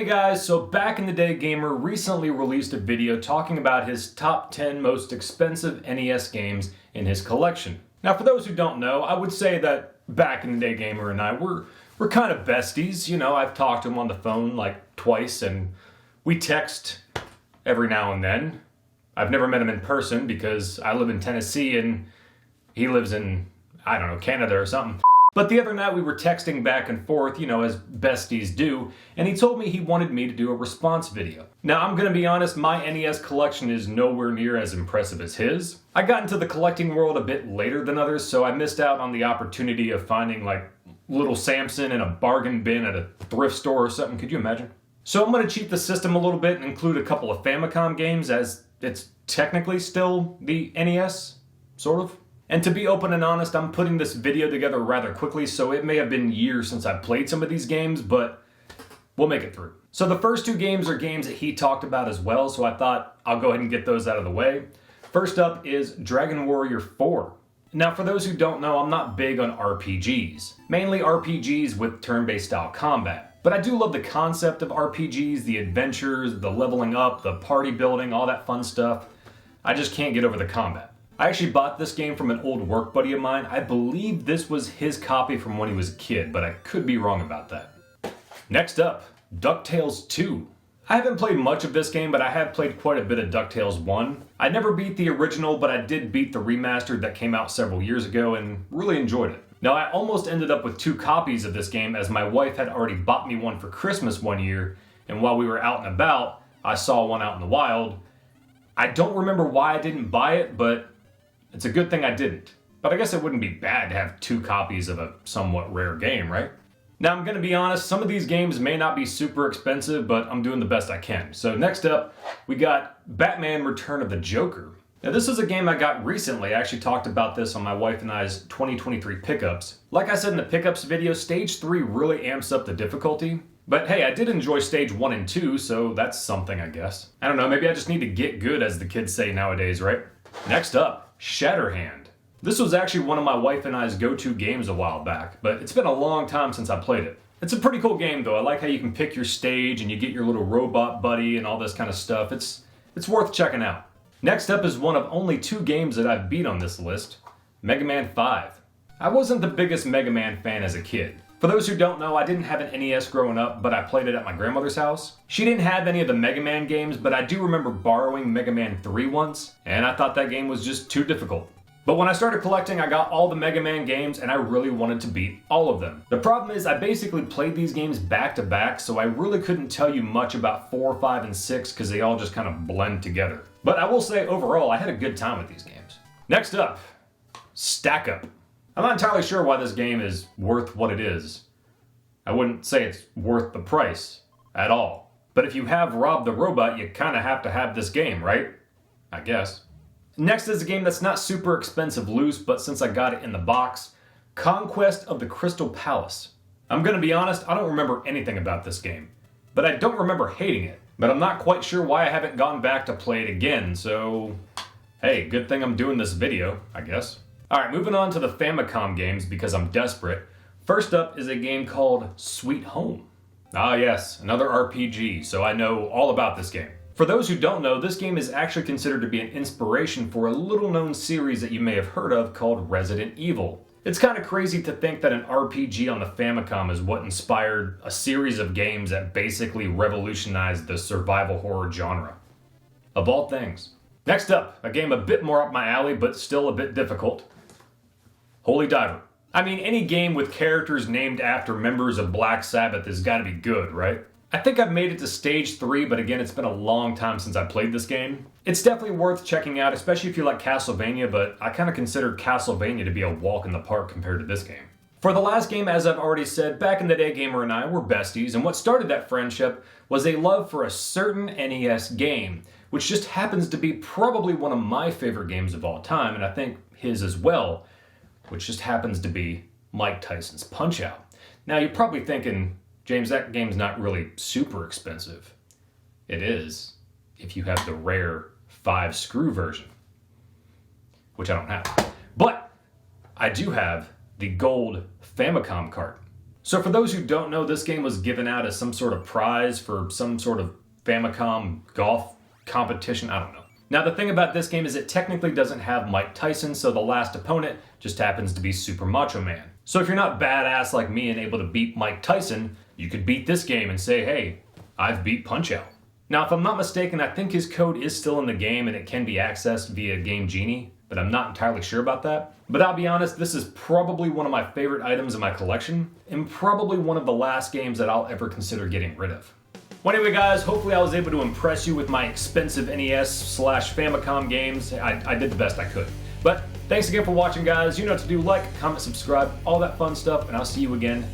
Hey guys, so Back in the Day Gamer recently released a video talking about his top 10 most expensive NES games in his collection. Now for those who don't know, I would say that Back in the Day Gamer and I, we're kind of besties. You know, I've talked to him on the phone like twice and we text every now and then. I've never met him in person because I live in Tennessee and he lives in, I don't know, Canada or something. But the other night we were texting back and forth, you know, as besties do, and he told me he wanted me to do a response video. Now, I'm gonna be honest, my NES collection is nowhere near as impressive as his. I got into the collecting world a bit later than others, so I missed out on the opportunity of finding, like, Little Samson in a bargain bin at a thrift store or something. Could you imagine? So I'm gonna cheat the system a little bit and include a couple of Famicom games, as it's technically still the NES, sort of. And to be open and honest, I'm putting this video together rather quickly, so it may have been years since I played some of these games, but we'll make it through. So the first two games are games that he talked about as well, so I thought I'll go ahead and get those out of the way. First up is Dragon Warrior 4. Now for those who don't know, I'm not big on RPGs. Mainly RPGs with turn-based style combat. But I do love the concept of RPGs, the adventures, the leveling up, the party building, all that fun stuff. I just can't get over the combat. I actually bought this game from an old work buddy of mine. I believe this was his copy from when he was a kid, but I could be wrong about that. Next up, DuckTales 2. I haven't played much of this game, but I have played quite a bit of DuckTales 1. I never beat the original, but I did beat the remastered that came out several years ago and really enjoyed it. Now, I almost ended up with 2 copies of this game as my wife had already bought me one for Christmas one year, and while we were out and about, I saw one out in the wild. I don't remember why I didn't buy it, but it's a good thing I didn't. But I guess it wouldn't be bad to have 2 copies of a somewhat rare game, right? Now I'm gonna be honest, some of these games may not be super expensive, but I'm doing the best I can. So next up, we got Batman Return of the Joker. Now this is a game I got recently. I actually talked about this on my wife and I's 2023 pickups. Like I said in the pickups video, stage 3 really amps up the difficulty. But hey, I did enjoy stage 1 and 2, so that's something, I guess. I don't know, maybe I just need to get good, as the kids say nowadays, right? Next up, Shatterhand. This was actually one of my wife and I's go-to games a while back, but it's been a long time since I played it. It's a pretty cool game though. I like how you can pick your stage and you get your little robot buddy and all this kind of stuff. It's worth checking out. Next up is one of only 2 games that I've beat on this list, Mega Man 5. I wasn't the biggest Mega Man fan as a kid. For those who don't know, I didn't have an NES growing up, but I played it at my grandmother's house. She didn't have any of the Mega Man games, but I do remember borrowing Mega Man 3 once, and I thought that game was just too difficult. But when I started collecting, I got all the Mega Man games, and I really wanted to beat all of them. The problem is I basically played these games back to back, so I really couldn't tell you much about 4, 5, and 6 because they all just kind of blend together. But I will say, overall, I had a good time with these games. Next up, Stack Up. I'm not entirely sure why this game is worth what it is. I wouldn't say it's worth the price at all. But if you have Rob the Robot, you kind of have to have this game, right? I guess. Next is a game that's not super expensive loose, but since I got it in the box, Conquest of the Crystal Palace. I'm gonna be honest, I don't remember anything about this game. But I don't remember hating it. But I'm not quite sure why I haven't gone back to play it again, so hey, good thing I'm doing this video, I guess. Alright, moving on to the Famicom games because I'm desperate. First up is a game called Sweet Home. Ah yes, another RPG, so I know all about this game. For those who don't know, this game is actually considered to be an inspiration for a little known series that you may have heard of called Resident Evil. It's kind of crazy to think that an RPG on the Famicom is what inspired a series of games that basically revolutionized the survival horror genre. Of all things. Next up, a game a bit more up my alley, but still a bit difficult. Holy Diver. I mean, any game with characters named after members of Black Sabbath has got to be good, right? I think I've made it to stage 3, but again, it's been a long time since I played this game. It's definitely worth checking out, especially if you like Castlevania, but I kind of consider Castlevania to be a walk in the park compared to this game. For the last game, as I've already said, Back in the Day Gamer and I were besties, and what started that friendship was a love for a certain NES game, which just happens to be probably one of my favorite games of all time, and I think his as well, which just happens to be Mike Tyson's Punch-Out. Now, you're probably thinking, James, that game's not really super expensive. It is, if you have the rare 5-screw version, which I don't have. But I do have the gold Famicom cart. So for those who don't know, this game was given out as some sort of prize for some sort of Famicom golf competition, I don't know. Now the thing about this game is it technically doesn't have Mike Tyson, so the last opponent just happens to be Super Macho Man. So if you're not badass like me and able to beat Mike Tyson, you could beat this game and say, hey, I've beat Punch-Out! Now if I'm not mistaken, I think his code is still in the game and it can be accessed via Game Genie, but I'm not entirely sure about that. But I'll be honest, this is probably one of my favorite items in my collection, and probably one of the last games that I'll ever consider getting rid of. Well, anyway guys, hopefully I was able to impress you with my expensive NES/Famicom games. I did the best I could. But thanks again for watching guys. You know what to do, like, comment, subscribe, all that fun stuff, and I'll see you again